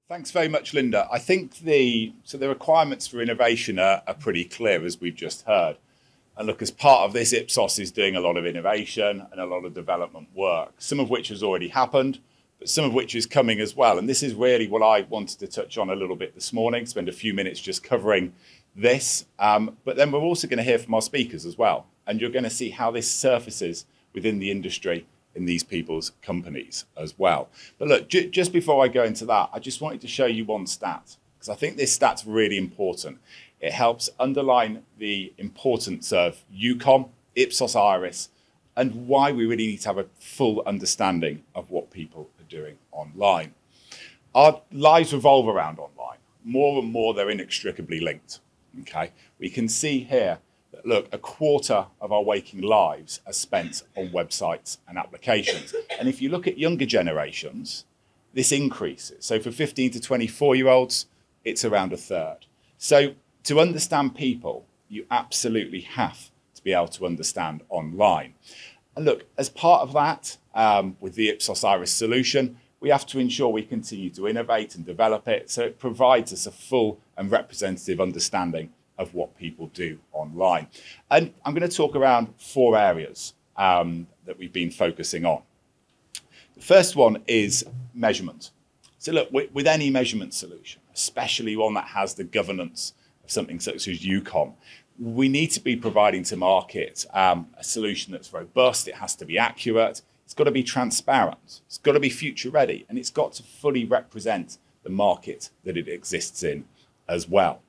Thanks very much, Linda. I think the requirements for innovation are pretty clear, as we've just heard. And look, as part of this, Ipsos is doing a lot of innovation and a lot of development work, some of which has already happened, but some of which is coming as well. And this is really what I wanted to touch on a little bit this morning, spend a few minutes just covering this. But then we're also going to hear from our speakers as well. And you're going to see how this surfaces within the industry in these people's companies as well. But look, just before I go into that, I just wanted to show you one stat, because I think this stat's really important. It helps underline the importance of UKOM, Ipsos Iris, and why we really need to have a full understanding of what people are doing online. Our lives revolve around online. More and more, they're inextricably linked. Okay, we can see here that, look, a quarter of our waking lives are spent on websites and applications. And if you look at younger generations, this increases. So for 15 to 24-year-olds, it's around a third. So to understand people, you absolutely have to be able to understand online. And look, as part of that, with the Ipsos Iris solution, we have to ensure we continue to innovate and develop it so it provides us a full and representative understanding of what people do online. And I'm going to talk around four areas that we've been focusing on. The first one is measurement. So look, with any measurement solution, especially one that has the governance of something such as UKOM, we need to be providing to market a solution that's robust. It has to be accurate. It's got to be transparent. It's got to be future ready, and it's got to fully represent the market that it exists in as well.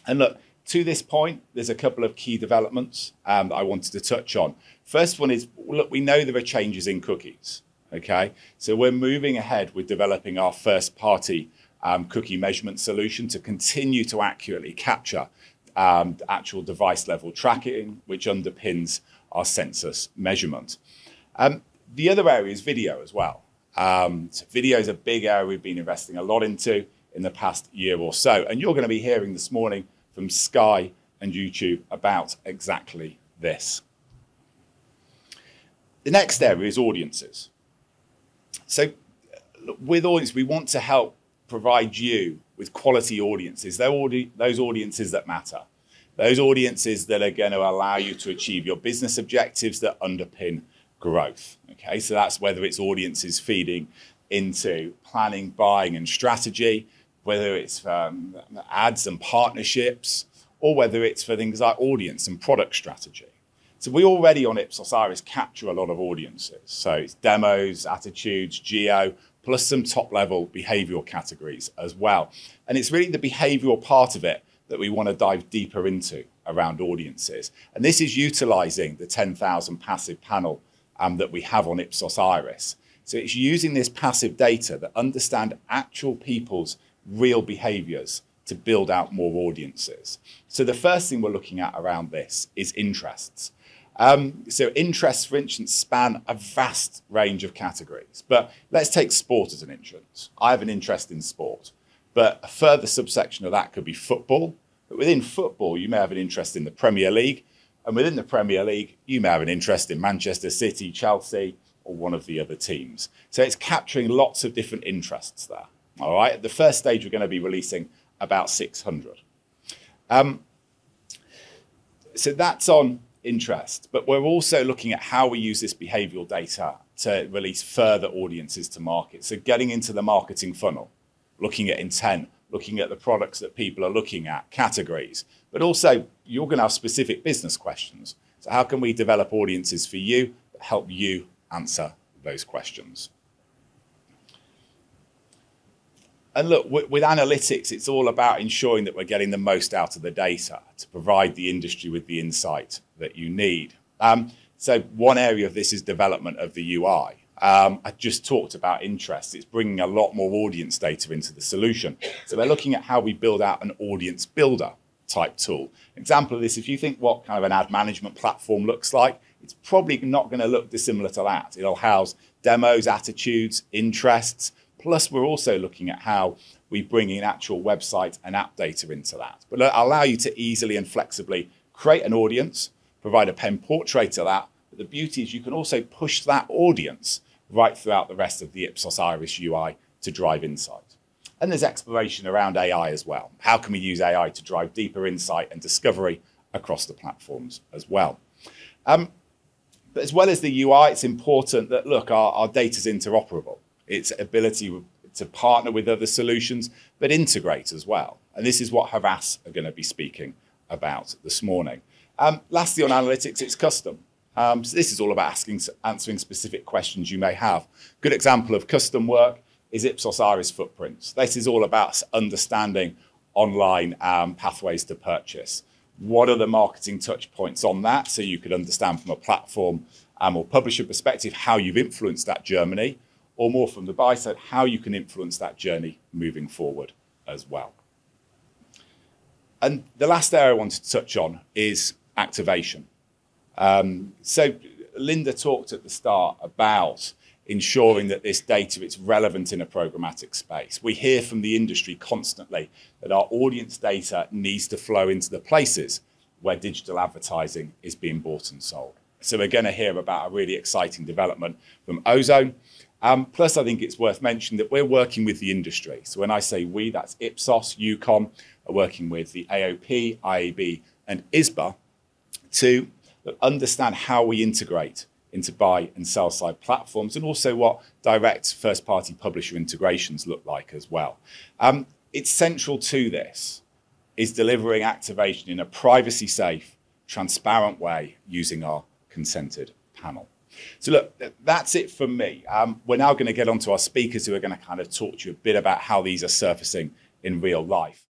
And look, to this point, there's a couple of key developments that I wanted to touch on. First one is, look, we know there are changes in cookies, okay? So we're moving ahead with developing our first party cookie measurement solution to continue to accurately capture actual device level tracking, which underpins our census measurement. The other area is video as well. So video is a big area we've been investing a lot into in the past year or so. And you're going to be hearing this morning from Sky and YouTube about exactly this. The next area is audiences. So with audience, we want to help provide you with quality audiences, those audiences that matter, those audiences that are going to allow you to achieve your business objectives that underpin growth. Okay, so that's whether it's audiences feeding into planning, buying and strategy, whether it's for ads and partnerships, or whether it's for things like audience and product strategy. So we already on Ipsos Iris capture a lot of audiences. So it's demos, attitudes, geo, plus some top-level behavioural categories as well. And it's really the behavioural part of it that we want to dive deeper into around audiences. And this is utilising the 10,000 passive panel that we have on Ipsos Iris. So it's using this passive data that understand actual people's real behaviours to build out more audiences. So the first thing we're looking at around this is interests. So interests, for instance, span a vast range of categories. But let's take sport as an instance. I have an interest in sport, but a further subsection of that could be football. But within football, you may have an interest in the Premier League. And within the Premier League, you may have an interest in Manchester City, Chelsea, or one of the other teams. So it's capturing lots of different interests there. All right, at the first stage, we're going to be releasing about 600. So that's on interest, but we're also looking at how we use this behavioral data to release further audiences to market. So getting into the marketing funnel, looking at intent, looking at the products that people are looking at, categories, but also you're going to have specific business questions. So how can we develop audiences for you that help you answer those questions? And look, with analytics, it's all about ensuring that we're getting the most out of the data to provide the industry with the insight that you need. So one area of this is development of the UI. I just talked about interest. It's bringing a lot more audience data into the solution. So we're looking at how we build out an audience builder type tool. Example of this, if you think what kind of an ad management platform looks like, it's probably not going to look dissimilar to that. It'll house demos, attitudes, interests. Plus, we're also looking at how we bring in actual website and app data into that. But it'll allow you to easily and flexibly create an audience, provide a pen portrait of that. But the beauty is you can also push that audience right throughout the rest of the Ipsos Iris UI to drive insight. And there's exploration around AI as well. How can we use AI to drive deeper insight and discovery across the platforms as well? But as well as the UI, it's important that, look, our data is interoperable. Its ability to partner with other solutions, but integrate as well. And this is what Havas are going to be speaking about this morning. Lastly, on analytics, it's custom. So this is all about answering specific questions you may have. Good example of custom work is Ipsos Iris footprints. This is all about understanding online pathways to purchase. What are the marketing touch points on that, so you could understand from a platform or publisher perspective how you've influenced that journey, or more from the buy side, how you can influence that journey moving forward as well. And the last area I wanted to touch on is activation. So Linda talked at the start about ensuring that this data is relevant in a programmatic space. We hear from the industry constantly that our audience data needs to flow into the places where digital advertising is being bought and sold. So we're going to hear about a really exciting development from Ozone. Plus, I think it's worth mentioning that we're working with the industry. So when I say we, that's Ipsos, UKOM, are working with the AOP, IAB, and ISBA to understand how we integrate into buy and sell side platforms, and also what direct first-party publisher integrations look like as well. It's central to this is delivering activation in a privacy-safe, transparent way using our consented panel. So look, that's it from me. We're now going to get on to our speakers who are going to kind of talk to you a bit about how these are surfacing in real life.